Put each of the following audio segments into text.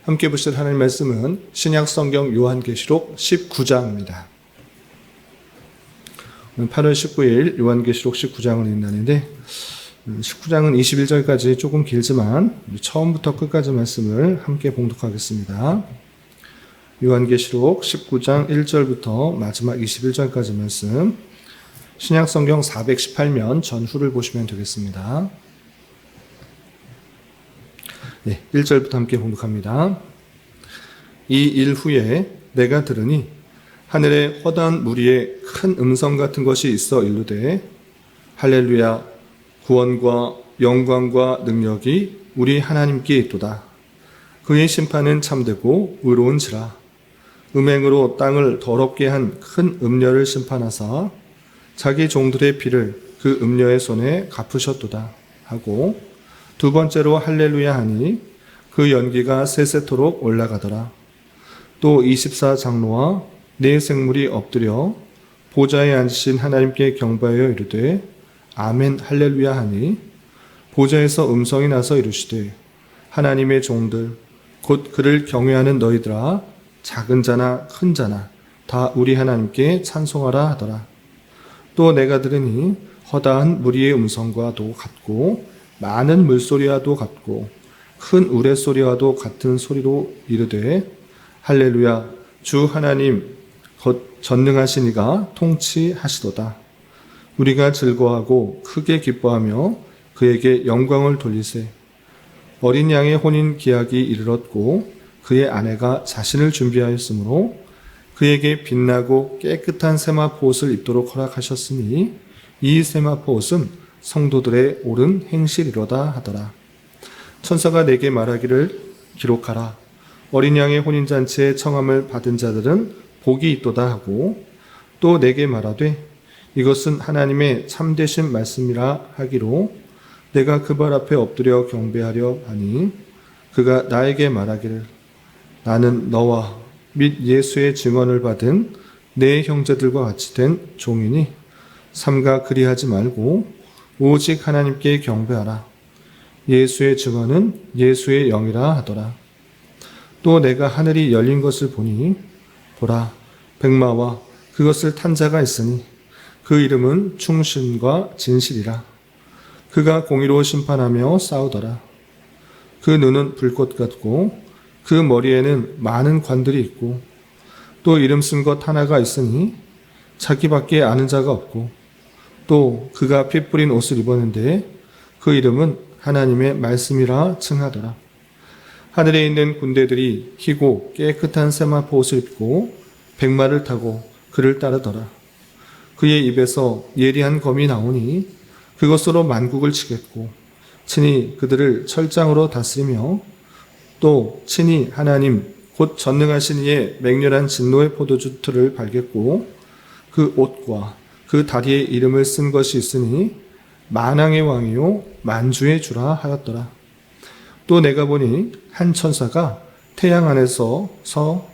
함께 보실 하나님 말씀은 신약성경 요한계시록 19장입니다. 오늘 8월 19일 요한계시록 19장을 읽는다는데 19장은 21절까지 조금 길지만 처음부터 끝까지 말씀을 함께 봉독하겠습니다. 요한계시록 19장 1절부터 마지막 21절까지 말씀, 신약성경 418면 전후를 보시면 되겠습니다. 1절부터 함께 봉독합니다. 이 일 후에 내가 들으니 하늘에 허다한 무리의 큰 음성 같은 것이 있어 이르되 할렐루야, 구원과 영광과 능력이 우리 하나님께 있도다. 그의 심판은 참되고 의로운지라. 음행으로 땅을 더럽게 한 큰 음녀를 심판하사 자기 종들의 피를 그 음녀의 손에 갚으셨도다 하고, 두 번째로 할렐루야 하니 그 연기가 세세토록 올라가더라. 또 24장로와 네 생물이 엎드려 보좌에 앉으신 하나님께 경배하여 이르되 아멘 할렐루야 하니, 보좌에서 음성이 나서 이르시되 하나님의 종들 곧 그를 경외하는 너희들아, 작은 자나 큰 자나 다 우리 하나님께 찬송하라 하더라. 또 내가 들으니 허다한 무리의 음성과도 같고 많은 물소리와도 같고 큰 우레소리와도 같은 소리로 이르되 할렐루야, 주 하나님 곧 전능하신 이가 통치하시도다. 우리가 즐거워하고 크게 기뻐하며 그에게 영광을 돌리세. 어린 양의 혼인 기약이 이르렀고 그의 아내가 자신을 준비하였으므로 그에게 빛나고 깨끗한 세마포 옷을 입도록 허락하셨으니 이 세마포 옷은 성도들의 옳은 행실이로다 하더라. 천사가 내게 말하기를 기록하라. 어린 양의 혼인잔치에 청함을 받은 자들은 복이 있도다 하고, 또 내게 말하되 이것은 하나님의 참되신 말씀이라 하기로 내가 그 발 앞에 엎드려 경배하려 하니, 그가 나에게 말하기를 나는 너와 및 예수의 증언을 받은 내 형제들과 같이 된 종이니 삼가 그리하지 말고 오직 하나님께 경배하라. 예수의 증언은 예수의 영이라 하더라. 또 내가 하늘이 열린 것을 보니 보라, 백마와 그것을 탄 자가 있으니 그 이름은 충신과 진실이라. 그가 공의로 심판하며 싸우더라. 그 눈은 불꽃 같고 그 머리에는 많은 관들이 있고 또 이름 쓴 것 하나가 있으니 자기밖에 아는 자가 없고, 또 그가 피 뿌린 옷을 입었는데 그 이름은 하나님의 말씀이라 칭하더라. 하늘에 있는 군대들이 희고 깨끗한 세마포 옷을 입고 백마를 타고 그를 따르더라. 그의 입에서 예리한 검이 나오니 그것으로 만국을 치겠고 친히 그들을 철장으로 다스리며, 또 친히 하나님 곧 전능하신 이의 맹렬한 진노의 포도주 틀을 발겠고 그 옷과 그 다리에 이름을 쓴 것이 있으니 만왕의 왕이요 만주의 주라 하였더라. 또 내가 보니 한 천사가 태양 안에서 서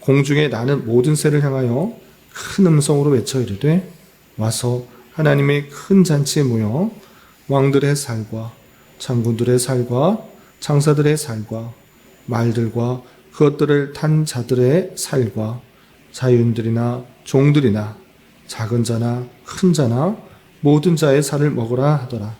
공중에 나는 모든 새를 향하여 큰 음성으로 외쳐 이르되 와서 하나님의 큰 잔치에 모여 왕들의 살과 장군들의 살과 장사들의 살과 말들과 그것들을 탄 자들의 살과 자유인들이나 종들이나 작은 자나 큰 자나 모든 자의 살을 먹으라 하더라.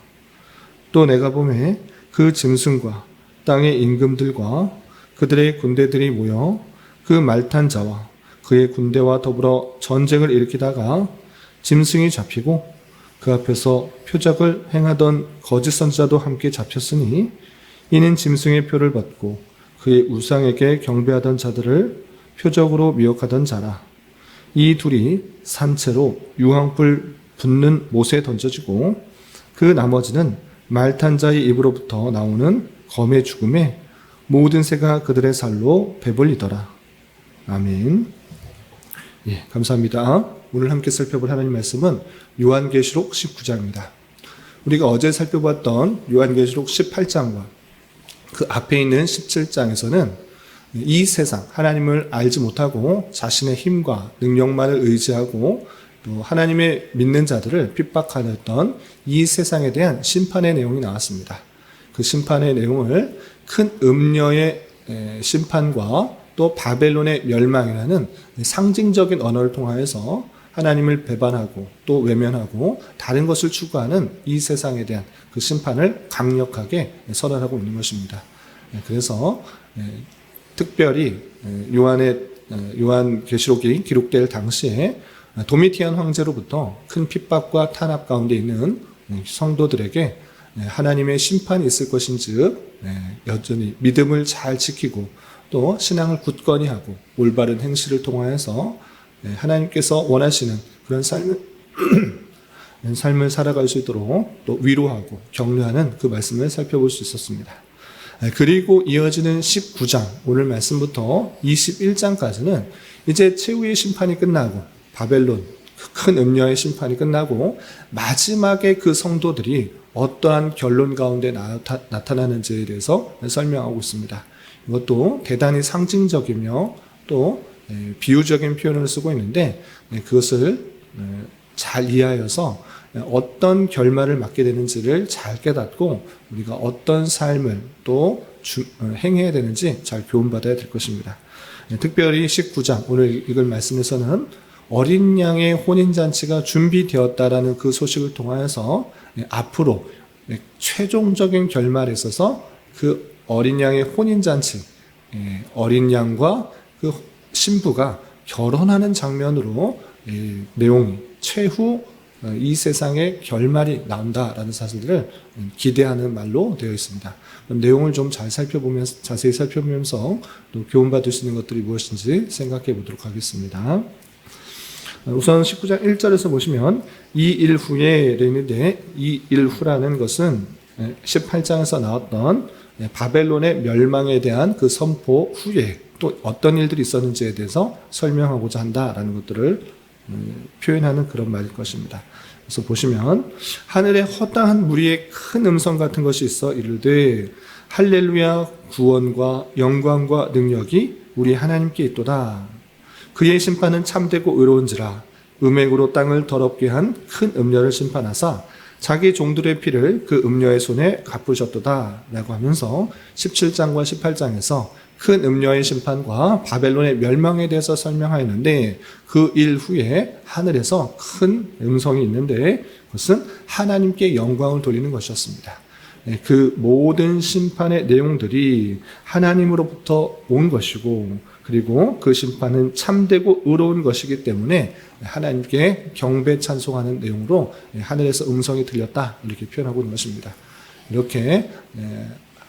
또 내가 보매 그 짐승과 땅의 임금들과 그들의 군대들이 모여 그 말탄 자와 그의 군대와 더불어 전쟁을 일으키다가 짐승이 잡히고 그 앞에서 표적을 행하던 거짓 선지자도 함께 잡혔으니 이는 짐승의 표를 받고 그의 우상에게 경배하던 자들을 표적으로 미혹하던 자라. 이 둘이 산채로 유황불 붙는 못에 던져지고 그 나머지는 말탄 자의 입으로부터 나오는 검의 죽음에 모든 새가 그들의 살로 배불리더라. 아멘. 감사합니다. 오늘 함께 살펴볼 하나님 말씀은 요한계시록 19장입니다. 우리가 어제 살펴봤던 요한계시록 18장과 그 앞에 있는 17장에서는 이 세상, 하나님을 알지 못하고 자신의 힘과 능력만을 의지하고 또 하나님의 믿는 자들을 핍박하였던 이 세상에 대한 심판의 내용이 나왔습니다. 그 심판의 내용을 큰 음녀의 심판과 또 바벨론의 멸망이라는 상징적인 언어를 통하여서 하나님을 배반하고 또 외면하고 다른 것을 추구하는 이 세상에 대한 그 심판을 강력하게 선언하고 있는 것입니다. 그래서 특별히 요한계시록이 기록될 당시에 도미티안 황제로부터 큰 핍박과 탄압 가운데 있는 성도들에게 하나님의 심판이 있을 것인즉 여전히 믿음을 잘 지키고 또 신앙을 굳건히 하고 올바른 행실을 통하여서 하나님께서 원하시는 그런 삶을 살아갈 수 있도록 또 위로하고 격려하는 그 말씀을 살펴볼 수 있었습니다. 그리고 이어지는 19장, 오늘 말씀부터 21장까지는 이제 최후의 심판이 끝나고 바벨론 큰 음녀의 심판이 끝나고 마지막에 그 성도들이 어떠한 결론 가운데 나타나는지에 대해서 설명하고 있습니다. 이것도 대단히 상징적이며 또 비유적인 표현을 쓰고 있는데 그것을 잘 이해하여서 어떤 결말을 맞게 되는지를 잘 깨닫고 우리가 어떤 삶을 또 행해야 되는지 잘 교훈받아야 될 것입니다. 특별히 19장 오늘 읽을 말씀에서는 어린 양의 혼인잔치가 준비되었다라는 그 소식을 통하여서 앞으로 최종적인 결말에 있어서 그 어린 양의 혼인잔치, 어린 양과 그 신부가 결혼하는 장면으로 내용이 최후 이 세상의 결말이 나온다라는 사실들을 기대하는 말로 되어 있습니다. 내용을 좀 잘 살펴보면서 자세히 살펴보면서 또 교훈받을 수 있는 것들이 무엇인지 생각해 보도록 하겠습니다. 우선 19장 1절에서 보시면 이 일 후에 되는데 이 일 후라는 것은 18장에서 나왔던 바벨론의 멸망에 대한 그 선포 후에 또 어떤 일들이 있었는지에 대해서 설명하고자 한다라는 것들을 표현하는 그런 말일 것입니다. 그래서 보시면 하늘에 허다한 무리의 큰 음성 같은 것이 있어 이르되 할렐루야 구원과 영광과 능력이 우리 하나님께 있도다. 그의 심판은 참되고 의로운지라 음행으로 땅을 더럽게 한 큰 음녀를 심판하사 자기 종들의 피를 그 음녀의 손에 갚으셨도다 라고 하면서 17장과 18장에서 큰 음녀의 심판과 바벨론의 멸망에 대해서 설명하였는데 그 일 후에 하늘에서 큰 음성이 있는데 그것은 하나님께 영광을 돌리는 것이었습니다. 그 모든 심판의 내용들이 하나님으로부터 온 것이고 그리고 그 심판은 참되고 의로운 것이기 때문에 하나님께 경배 찬송하는 내용으로 하늘에서 음성이 들렸다 이렇게 표현하고 있는 것입니다. 이렇게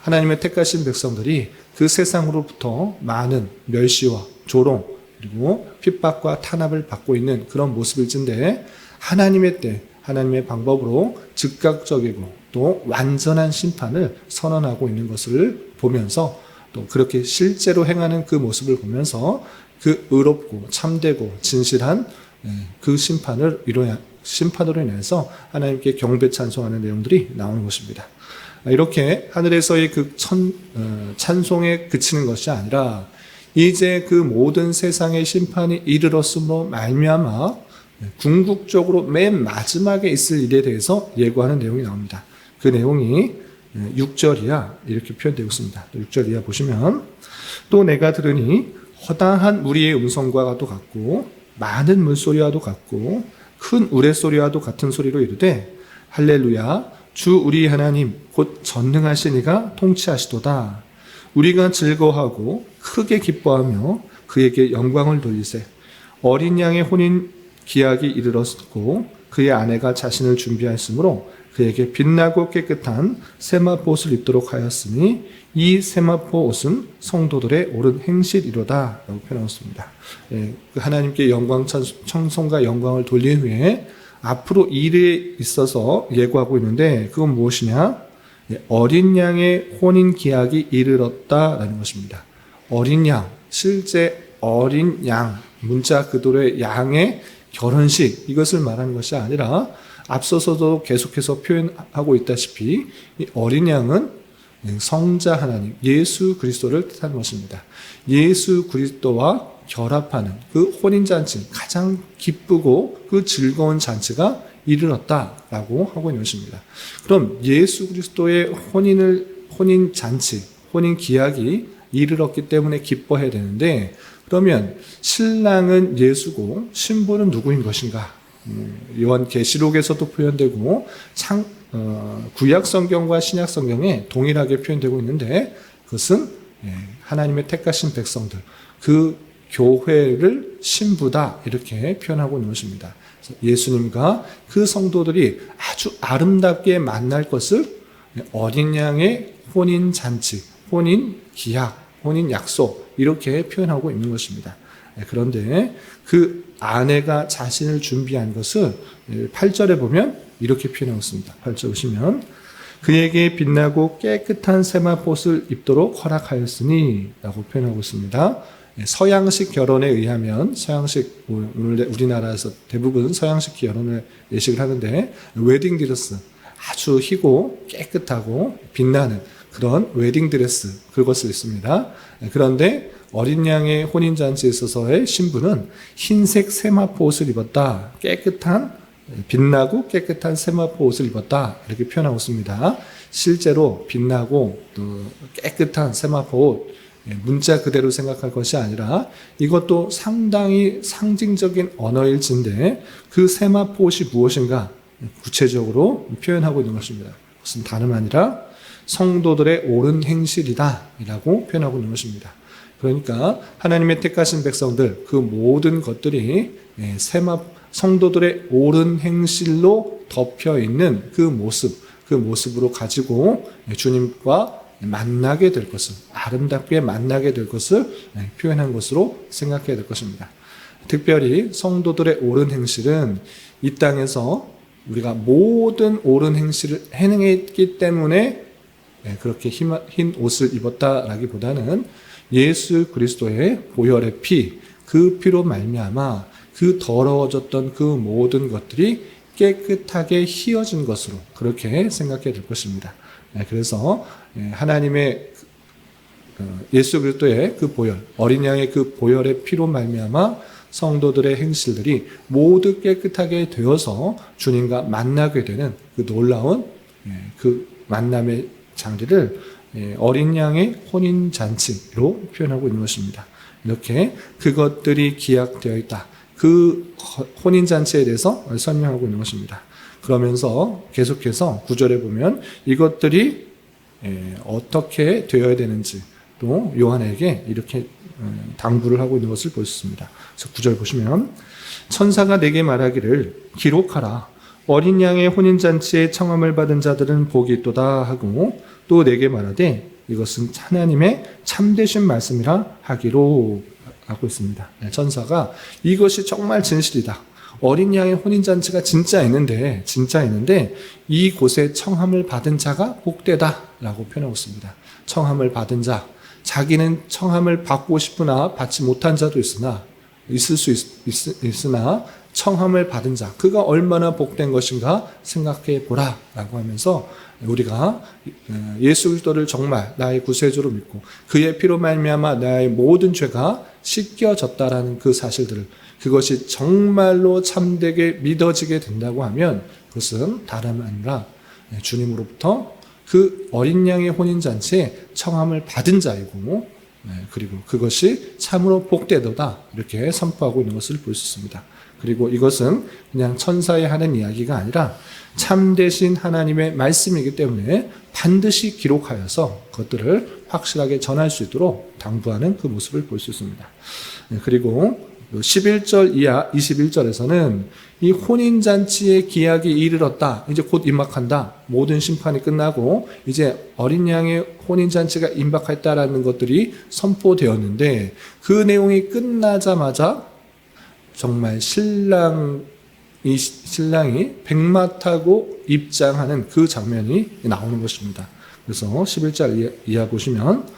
하나님의 택하신 백성들이 그 세상으로부터 많은 멸시와 조롱 그리고 핍박과 탄압을 받고 있는 그런 모습일진데 하나님의 때 하나님의 방법으로 즉각적이고 또 완전한 심판을 선언하고 있는 것을 보면서 또 그렇게 실제로 행하는 그 모습을 보면서 그 의롭고 참되고 진실한 그 심판으로 인해서 하나님께 경배 찬송하는 내용들이 나오는 것입니다. 이렇게 하늘에서의 그 찬송에 그치는 것이 아니라 이제 그 모든 세상의 심판이 이르렀음으로 말미암아 궁극적으로 맨 마지막에 있을 일에 대해서 예고하는 내용이 나옵니다. 그 내용이 6절 이하 이렇게 표현되고 있습니다. 6절 이하 보시면 또 내가 들으니 허다한 무리의 음성과도 같고 많은 물소리와도 같고 큰 우레소리와도 같은 소리로 이르되 할렐루야 주 우리 하나님 곧 전능하신 이가 통치하시도다. 우리가 즐거워하고 크게 기뻐하며 그에게 영광을 돌리세. 어린 양의 혼인 기약이 이르렀고 그의 아내가 자신을 준비하였으므로 그에게 빛나고 깨끗한 세마포 옷을 입도록 하였으니 이 세마포 옷은 성도들의 옳은 행실이로다 라고 표현하였습니다. 하나님께 영광 찬송과 영광을 돌린 후에 앞으로 일에 있어서 예고하고 있는데 그건 무엇이냐? 어린 양의 혼인 기약이 이르렀다라는 것입니다. 어린 양, 실제 어린 양, 문자 그대로의 양의 결혼식 이것을 말하는 것이 아니라 앞서서도 계속해서 표현하고 있다시피 이 어린 양은 성자 하나님 예수 그리스도를 뜻하는 것입니다. 예수 그리스도와 결합하는 그 혼인잔치 가장 기쁘고 그 즐거운 잔치가 이르렀다라고 하고 있는 것입니다. 그럼 예수 그리스도의 혼인잔치, 혼인 기약이 이르렀기 때문에 기뻐해야 되는데, 그러면 신랑은 예수고 신부는 누구인 것인가? 요한계시록에서도 표현되고 구약 성경과 신약 성경에 동일하게 표현되고 있는데, 그것은 하나님의 택하신 백성들, 그 교회를 신부다 이렇게 표현하고 있는 것입니다. 예수님과 그 성도들이 아주 아름답게 만날 것을 어린 양의 혼인 잔치, 혼인 기약, 혼인 약속 이렇게 표현하고 있는 것입니다. 그런데 그 아내가 자신을 준비한 것을 8절에 보면 이렇게 표현하고 있습니다. 8절 보시면 그에게 빛나고 깨끗한 세마포옷을 입도록 허락하였으니 라고 표현하고 있습니다. 서양식 결혼에 의하면, 서양식, 우리나라에서 대부분 서양식 결혼을 예식을 하는데, 웨딩드레스, 아주 희고 깨끗하고 빛나는 그런 웨딩드레스, 그것을 입습니다. 그런데 어린 양의 혼인잔치에 있어서의 신부는 흰색 세마포옷을 입었다. 빛나고 깨끗한 세마포옷을 입었다. 이렇게 표현하고 있습니다. 실제로 빛나고 또 깨끗한 세마포옷, 문자 그대로 생각할 것이 아니라 이것도 상당히 상징적인 언어일지인데, 그 세마포옷이 무엇인가 구체적으로 표현하고 있는 것입니다. 그것은 다름 아니라 성도들의 옳은 행실이다 라고 표현하고 있는 것입니다. 그러니까 하나님의 택하신 백성들, 그 모든 것들이 성도들의 옳은 행실로 덮여 있는 그 모습으로 가지고 주님과 만나게 될 것을, 아름답게 만나게 될 것을 표현한 것으로 생각해야 될 것입니다. 특별히 성도들의 옳은 행실은 이 땅에서 우리가 모든 옳은 행실을 행했기 때문에 그렇게 흰 옷을 입었다라기보다는 예수 그리스도의 보혈의 피, 그 피로 말미암아 그 더러워졌던 그 모든 것들이 깨끗하게 휘어진 것으로 그렇게 생각해야 될 것입니다. 그래서 하나님의 예수 그리스도의 그 보혈, 어린 양의 그 보혈의 피로 말미암아 성도들의 행실들이 모두 깨끗하게 되어서 주님과 만나게 되는 그 놀라운 그 만남의 장리를 어린 양의 혼인 잔치로 표현하고 있는 것입니다. 이렇게 그것들이 기약되어 있다. 그 혼인 잔치에 대해서 설명하고 있는 것입니다. 그러면서 계속해서 9절에 보면 이것들이 어떻게 되어야 되는지 또 요한에게 이렇게 당부를 하고 있는 것을 볼 수 있습니다. 그래서 9절 보시면 천사가 내게 말하기를 기록하라. 어린 양의 혼인잔치에 청함을 받은 자들은 복이 있도다 하고 또 내게 말하되 이것은 하나님의 참되신 말씀이라 하기로 하고 있습니다. 천사가 이것이 정말 진실이다. 어린 양의 혼인잔치가 진짜 있는데 이곳에 청함을 받은 자가 복되다라고 표현하고 있습니다. 청함을 받은 자, 자기는 청함을 받고 싶으나 받지 못한 자도 있을 수 있으나 청함을 받은 자, 그가 얼마나 복된 것인가 생각해 보라라고 하면서 우리가 예수 그리스도를 정말 나의 구세주로 믿고 그의 피로 말미암아 나의 모든 죄가 씻겨졌다라는 그 사실들을, 그것이 정말로 참되게 믿어지게 된다고 하면 그것은 다름 아니라 주님으로부터 그 어린 양의 혼인잔치에 청함을 받은 자이고, 그리고 그것이 참으로 복되도다 이렇게 선포하고 있는 것을 볼 수 있습니다. 그리고 이것은 그냥 천사의 하는 이야기가 아니라 참되신 하나님의 말씀이기 때문에 반드시 기록하여서 그것들을 확실하게 전할 수 있도록 당부하는 그 모습을 볼 수 있습니다. 그리고 11절 이하 21절에서는 이 혼인잔치의 기약이 이르렀다. 이제 곧 임박한다. 모든 심판이 끝나고 이제 어린 양의 혼인잔치가 임박했다라는 것들이 선포되었는데 그 내용이 끝나자마자 정말 신랑이 백마 타고 입장하는 그 장면이 나오는 것입니다. 그래서 11절 이하 보시면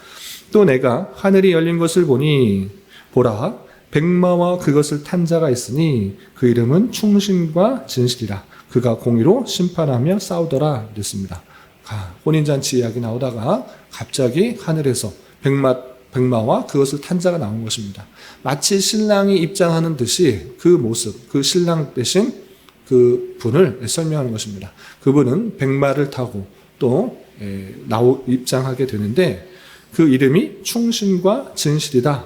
또 내가 하늘이 열린 것을 보니 보라 백마와 그것을 탄 자가 있으니 그 이름은 충신과 진실이라. 그가 공의로 심판하며 싸우더라 그랬습니다. 혼인잔치 이야기 나오다가 갑자기 하늘에서 백마와 그것을 탄 자가 나온 것입니다. 마치 신랑이 입장하는 듯이 그 모습, 그 신랑 대신 그 분을 설명하는 것입니다. 그분은 백마를 타고 또 입장하게 되는데 그 이름이 충신과 진실이다.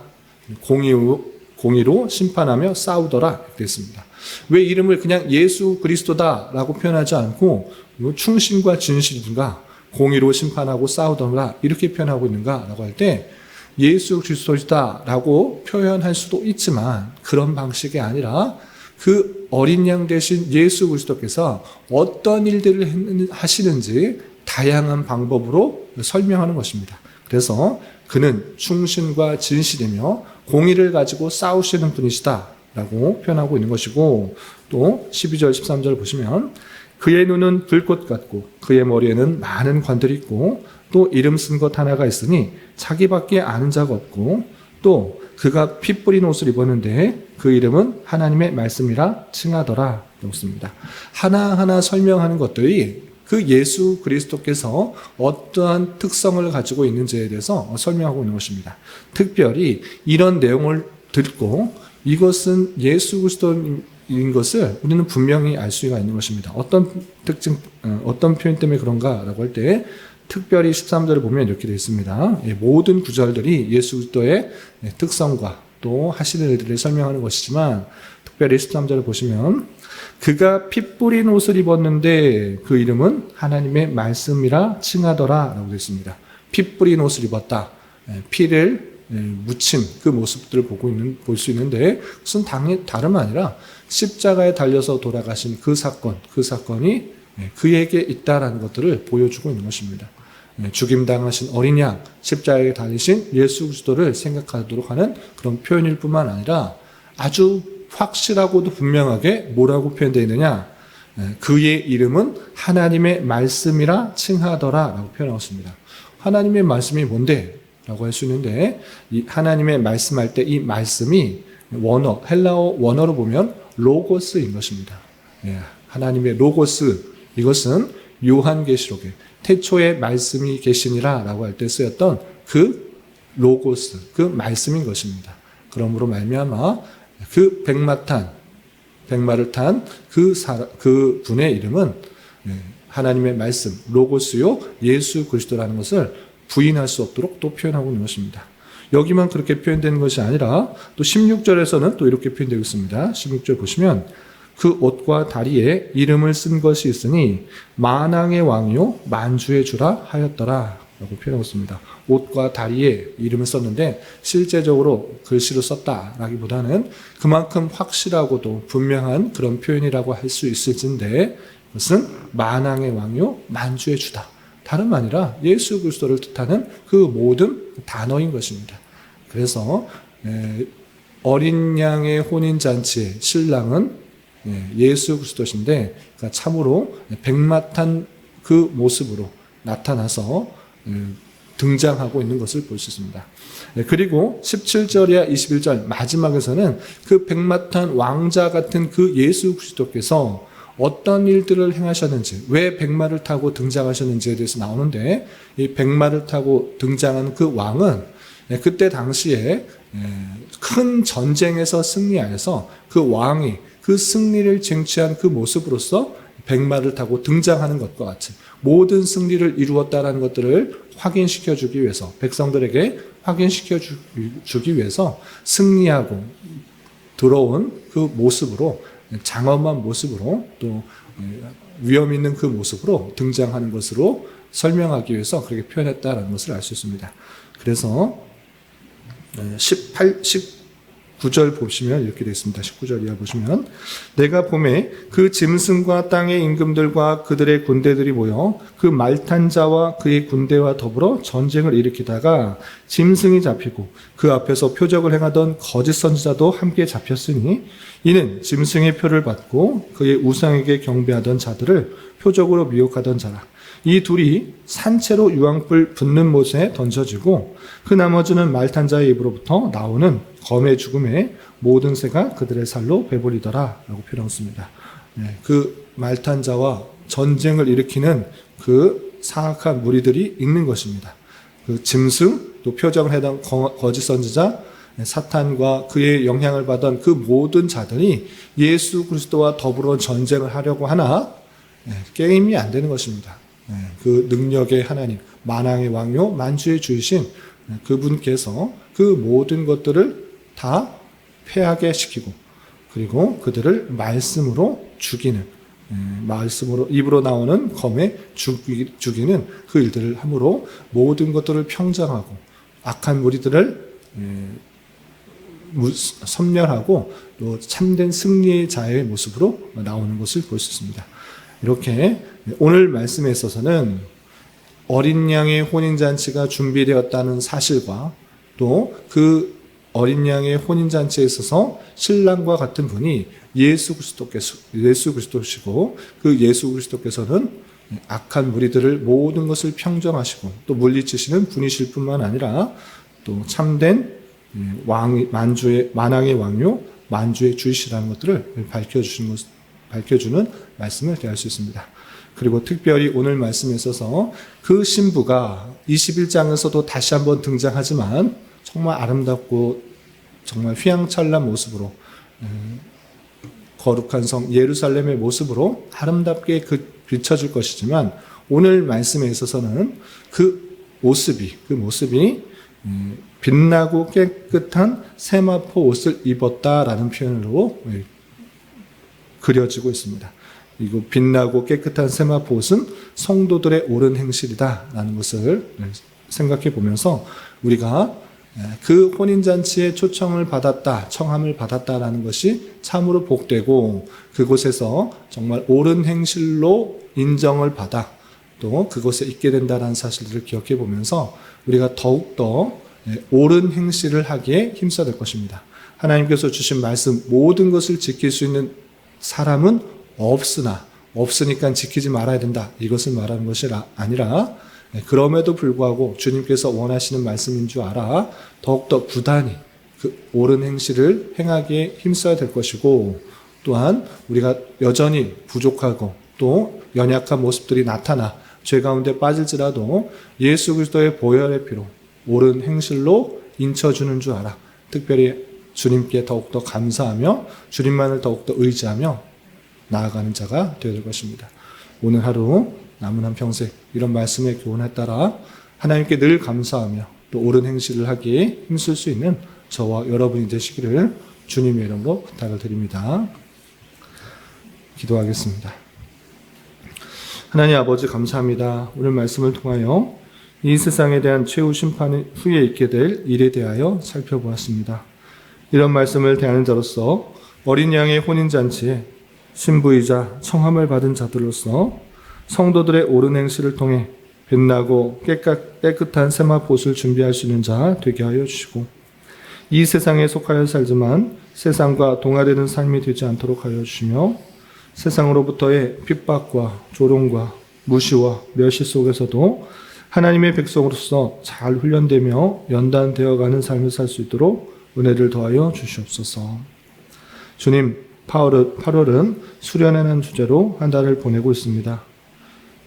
공의로 심판하며 싸우더라. 됐습니다. 왜 이름을 그냥 예수 그리스도다라고 표현하지 않고 충신과 진실인가, 공의로 심판하고 싸우더라 이렇게 표현하고 있는가라고 할 때 예수 그리스도이다라고 표현할 수도 있지만 그런 방식이 아니라 그 어린 양 대신 예수 그리스도께서 어떤 일들을 하시는지 다양한 방법으로 설명하는 것입니다. 그래서 그는 충신과 진실이며 공의를 가지고 싸우시는 분이시다라고 표현하고 있는 것이고, 또 12절 13절 보시면 그의 눈은 불꽃 같고 그의 머리에는 많은 관들이 있고 또 이름 쓴 것 하나가 있으니 자기밖에 아는 자가 없고 또 그가 피 뿌린 옷을 입었는데 그 이름은 하나님의 말씀이라 칭하더라. 그렇습니다. 하나하나 설명하는 것들이 그 예수 그리스도께서 어떠한 특성을 가지고 있는지에 대해서 설명하고 있는 것입니다. 특별히 이런 내용을 듣고 이것은 예수 그리스도인 것을 우리는 분명히 알 수가 있는 것입니다. 어떤 특징, 어떤 표현 때문에 그런가라고 할 때 특별히 13절을 보면 이렇게 되어 있습니다. 모든 구절들이 예수 그리스도의 특성과 또 하시는 일들을 설명하는 것이지만 특별히 13절을 보시면 그가 피 뿌린 옷을 입었는데 그 이름은 하나님의 말씀이라 칭하더라 라고 되어 있습니다. 피 뿌린 옷을 입었다. 피를 묻힌 그 모습들을 볼 수 있는데 그것은 다름 아니라 십자가에 달려서 돌아가신 그 사건이 그에게 있다라는 것들을 보여주고 있는 것입니다. 죽임당하신 어린 양, 십자가에 달리신 예수 그리스도를 생각하도록 하는 그런 표현일 뿐만 아니라 아주 확실하고도 분명하게 뭐라고 표현되어 있느냐, 그의 이름은 하나님의 말씀이라 칭하더라 라고 표현하고 있습니다. 하나님의 말씀이 뭔데? 라고 할 수 있는데 이 하나님의 말씀할 때 이 말씀이 헬라어 원어로 보면 로고스인 것입니다. 하나님의 로고스, 이것은 요한계시록에 태초에 말씀이 계시니라 라고 할 때 쓰였던 그 로고스, 그 말씀인 것입니다. 그러므로 말미암아 그 백마를 탄 그 분의 이름은 하나님의 말씀, 로고스요 예수 그리스도라는 것을 부인할 수 없도록 또 표현하고 있는 것입니다. 여기만 그렇게 표현되는 것이 아니라 또 16절에서는 또 이렇게 표현되고 있습니다. 16절 보시면 그 옷과 다리에 이름을 쓴 것이 있으니 만왕의 왕이요 만주의 주라 하였더라 라고 표현하고 있습니다. 옷과 다리에 이름을 썼는데 실제적으로 글씨로 썼다라기보다는 그만큼 확실하고도 분명한 그런 표현이라고 할 수 있을진데 그것은 만왕의 왕이요 만주의 주다. 다름 아니라 예수 그리스도를 뜻하는 그 모든 단어인 것입니다. 그래서 어린 양의 혼인잔치의 신랑은 예수 그리스도신데 그러니까 참으로 백마탄 그 모습으로 나타나서 등장하고 있는 것을 볼 수 있습니다. 그리고 17절이야 21절 마지막에서는 그 백마탄 왕자 같은 그 예수 그리스도께서 어떤 일들을 행하셨는지, 왜 백마를 타고 등장하셨는지에 대해서 나오는데 이 백마를 타고 등장한 그 왕은 그때 당시에 큰 전쟁에서 승리하여서 그 왕이 그 승리를 쟁취한 그 모습으로서 백마를 타고 등장하는 것과 같이 모든 승리를 이루었다는 것들을 확인시켜 주기 위해서, 백성들에게 확인시켜 주기 위해서 승리하고 들어온 그 모습으로, 장엄한 모습으로 또 위험 있는 그 모습으로 등장하는 것으로 설명하기 위해서 그렇게 표현했다는 것을 알 수 있습니다. 그래서 19절 보시면 이렇게 되어 있습니다. 19절 이하 보시면 내가 봄에 그 짐승과 땅의 임금들과 그들의 군대들이 모여 그 말탄 자와 그의 군대와 더불어 전쟁을 일으키다가 짐승이 잡히고 그 앞에서 표적을 행하던 거짓 선지자도 함께 잡혔으니 이는 짐승의 표를 받고 그의 우상에게 경배하던 자들을 표적으로 미혹하던 자라. 이 둘이 산채로 유황불 붙는 못에 던져지고 그 나머지는 말탄 자의 입으로부터 나오는 검의 죽음에 모든 새가 그들의 살로 배불리더라 라고 표현했습니다. 그 말탄 자와 전쟁을 일으키는 그 사악한 무리들이 있는 것입니다. 그 짐승, 또 표적을 해던 거짓 선지자, 사탄과 그의 영향을 받은 그 모든 자들이 예수 그리스도와 더불어 전쟁을 하려고 하나 게임이 안 되는 것입니다. 그 능력의 하나님, 만왕의 왕요 만주의 주이신 그분께서 그 모든 것들을 다 패하게 시키고 그리고 그들을 말씀으로 죽이는 말씀으로 입으로 나오는 검에 죽이는 그 일들을 함으로 모든 것들을 평정하고 악한 무리들을 섬멸하고 또 참된 승리의 자의 모습으로 나오는 것을 볼 수 있습니다. 이렇게 오늘 말씀에 있어서는 어린 양의 혼인잔치가 준비되었다는 사실과 또 그 어린 양의 혼인잔치에 있어서 신랑과 같은 분이 예수 그리스도시고 그 예수 그리스도께서는 악한 무리들을 모든 것을 평정하시고 또 물리치시는 분이실 뿐만 아니라 또 참된 만왕의 왕요 만주의 주이시라는 것들을 밝혀주는 말씀을 대할 수 있습니다. 그리고 특별히 오늘 말씀에 있어서 그 신부가 21장에서도 다시 한번 등장하지만 정말 아름답고 정말 휘황찬란 모습으로 거룩한 성 예루살렘의 모습으로 아름답게 비춰질 것이지만 오늘 말씀에 있어서는 그 모습이 빛나고 깨끗한 세마포 옷을 입었다라는 표현으로 그려지고 있습니다. 이거 빛나고 깨끗한 세마포 옷은 성도들의 옳은 행실이다라는 것을 생각해 보면서 우리가 그 혼인잔치에 청함을 받았다라는 것이 참으로 복되고 그곳에서 정말 옳은 행실로 인정을 받아 또 그곳에 있게 된다는 사실들을 기억해 보면서 우리가 더욱더 옳은 행실을 하기에 힘써야 될 것입니다. 하나님께서 주신 말씀 모든 것을 지킬 수 있는 사람은 없으니까 지키지 말아야 된다. 이것을 말하는 것이 아니라 그럼에도 불구하고 주님께서 원하시는 말씀인 줄 알아 더욱더 부단히 그 옳은 행실을 행하기에 힘써야 될 것이고 또한 우리가 여전히 부족하고 또 연약한 모습들이 나타나 죄 가운데 빠질지라도 예수 그리스도의 보혈의 피로 옳은 행실로 인쳐주는 줄 알아. 특별히 주님께 더욱더 감사하며 주님만을 더욱더 의지하며 나아가는 자가 되어야 될 것입니다. 오늘 하루 남은 한 평생 이런 말씀의 교훈에 따라 하나님께 늘 감사하며 또 옳은 행실을 하기에 힘쓸 수 있는 저와 여러분이 되시기를 주님의 이름으로 부탁을 드립니다. 기도하겠습니다. 하나님 아버지 감사합니다. 오늘 말씀을 통하여 이 세상에 대한 최후 심판 후에 있게 될 일에 대하여 살펴보았습니다. 이런 말씀을 대하는 자로서 어린 양의 혼인잔치에 신부이자 청함을 받은 자들로서 성도들의 옳은 행실을 통해 빛나고 깨끗한 세마포옷을 준비할 수 있는 자 되게 하여 주시고 이 세상에 속하여 살지만 세상과 동화되는 삶이 되지 않도록 하여 주시며 세상으로부터의 핍박과 조롱과 무시와 멸시 속에서도 하나님의 백성으로서 잘 훈련되며 연단되어가는 삶을 살 수 있도록 은혜를 더하여 주시옵소서. 주님, 8월은 수련하는 주제로 한 달을 보내고 있습니다.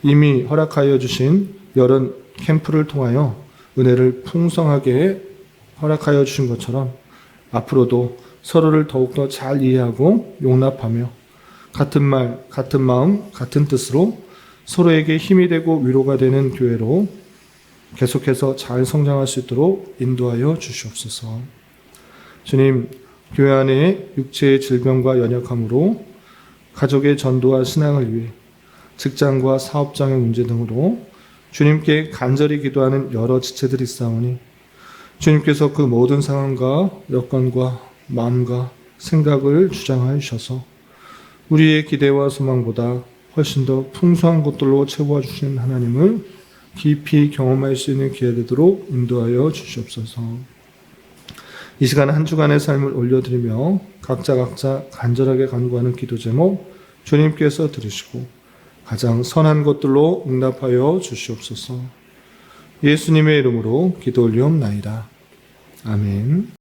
이미 허락하여 주신 여름 캠프를 통하여 은혜를 풍성하게 허락하여 주신 것처럼 앞으로도 서로를 더욱더 잘 이해하고 용납하며 같은 말, 같은 마음, 같은 뜻으로 서로에게 힘이 되고 위로가 되는 교회로 계속해서 잘 성장할 수 있도록 인도하여 주시옵소서. 주님, 교회 안에 육체의 질병과 연약함으로 가족의 전도와 신앙을 위해 직장과 사업장의 문제 등으로 주님께 간절히 기도하는 여러 지체들이 있사오니 주님께서 그 모든 상황과 여건과 마음과 생각을 주장하여 주셔서 우리의 기대와 소망보다 훨씬 더 풍성한 것들로 채워주시는 하나님을 깊이 경험할 수 있는 기회 되도록 인도하여 주시옵소서. 이 시간 한 주간의 삶을 올려드리며 각자 간절하게 간구하는 기도 제목 주님께서 들으시고 가장 선한 것들로 응답하여 주시옵소서. 예수님의 이름으로 기도 올리옵나이다. 아멘.